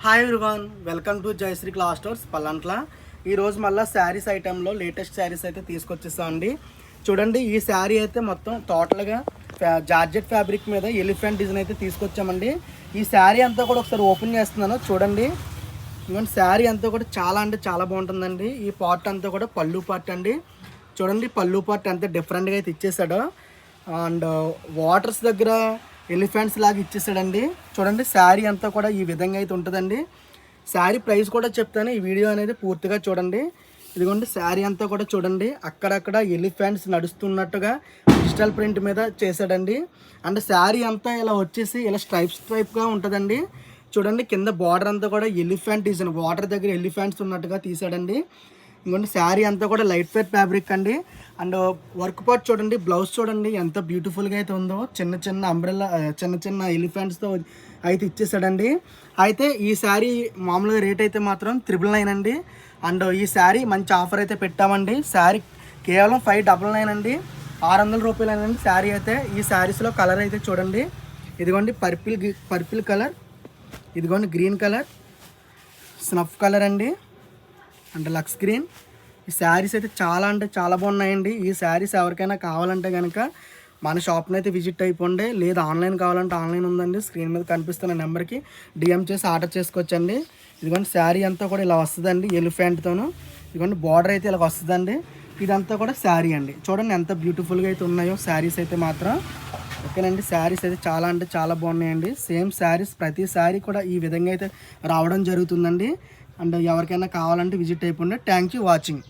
Hi everyone, welcome to Jayashree cloth stores Pallantla. ఈరోజు మళ్ళీ saris ఐటెంలో latest saris అయితే తీసుకొచ్చేస్తామండి. చూడండి, ఈ శారీ అయితే మొత్తం టోటల్గా జార్జెట్ ఫ్యాబ్రిక్ మీద ఎలిఫెంట్ డిజైన్ అయితే తీసుకొచ్చామండి. ఈ శారీ అంతా కూడా ఒకసారి ఓపెన్ చేస్తున్నాను చూడండి. ఇంకొంచెం శారీ అంతా కూడా చాలా అంటే చాలా బాగుంటుందండి. ఈ పార్ట్ అంతా కూడా పళ్ళు పార్ట్ అండి. చూడండి, పళ్ళు పార్ట్ అంతా డిఫరెంట్గా అయితే ఇచ్చేసాడు. అండ్ వాటర్స్ దగ్గర ఎలిఫెంట్స్ లాగా ఇచ్చేసాడండి. చూడండి, శారీ అంతా కూడా ఈ విధంగా అయితే ఉంటుందండి. శారీ ప్రైస్ కూడా చెప్తాను, ఈ వీడియో అనేది పూర్తిగా చూడండి. ఇదిగోండి, శారీ అంతా కూడా చూడండి, అక్కడక్కడ ఎలిఫెంట్స్ నడుస్తున్నట్టుగా డిజిటల్ ప్రింట్ మీద చేశాడండి. అండ్ శారీ అంతా ఇలా వచ్చేసి ఇలా స్ట్రైప్గా ఉంటుందండి. చూడండి, కింద బార్డర్ అంతా కూడా ఎలిఫెంట్ డిజైన్, వాటర్ దగ్గర ఎలిఫెంట్స్ ఉన్నట్టుగా తీసాడండి. ఇంకొండి, శారీ అంతా కూడా లైట్ వెయిట్ ఫ్యాబ్రిక్ అండి. అండ్ వర్క్ పార్ట్ చూడండి, బ్లౌజ్ చూడండి ఎంత బ్యూటిఫుల్గా అయితే ఉందో. చిన్న చిన్న అంబ్రెల్లా, చిన్న చిన్న ఎలిఫెంట్స్తో అయితే ఇచ్చేసాడండి. అయితే ఈ శారీ మామూలుగా రేట్ అయితే మాత్రం 999 అండి. అండ్ ఈ శారీ మంచి ఆఫర్ అయితే పెట్టామండి. శారీ కేవలం 599 అండి, 600 రూపాయలేనండి శారీ అయితే. ఈ శారీస్లో కలర్ అయితే చూడండి, ఇదిగోండి పర్పిల్ కలర్, ఇదిగోండి గ్రీన్ కలర్, స్నఫ్ కలర్ అండి, అండ్ లక్స్ గ్రీన్. ఈ శారీస్ అయితే చాలా అంటే చాలా బాగున్నాయండి. ఈ శారీస్ ఎవరికైనా కావాలంటే కనుక మన షాప్ని అయితే విజిట్ అయిపోండి. లేదా ఆన్లైన్ కావాలంటే ఆన్లైన్ ఉందండి, స్క్రీన్ మీద కనిపిస్తున్న నెంబర్కి డిఎం చేసి ఆర్డర్ చేసుకోవచ్చండి. ఇదిగోండి, శారీ అంతా కూడా ఇలా వస్తుందండి ఎలిఫెంట్తోను. ఇదిగోండి, బార్డర్ అయితే ఇలా వస్తుందండి. ఇదంతా కూడా శారీ అండి. చూడండి ఎంత బ్యూటిఫుల్గా అయితే ఉన్నాయో శారీస్ అయితే మాత్రం. ఓకేనండి, శారీస్ అయితే చాలా అంటే చాలా బాగున్నాయండి. సేమ్ శారీస్ ప్రతి శారీ కూడా ఈ విధంగా అయితే రావడం జరుగుతుందండి. అండ్ ఎవరికైనా కావాలంటే విజిట్ అయిపోండి. Thank you watching.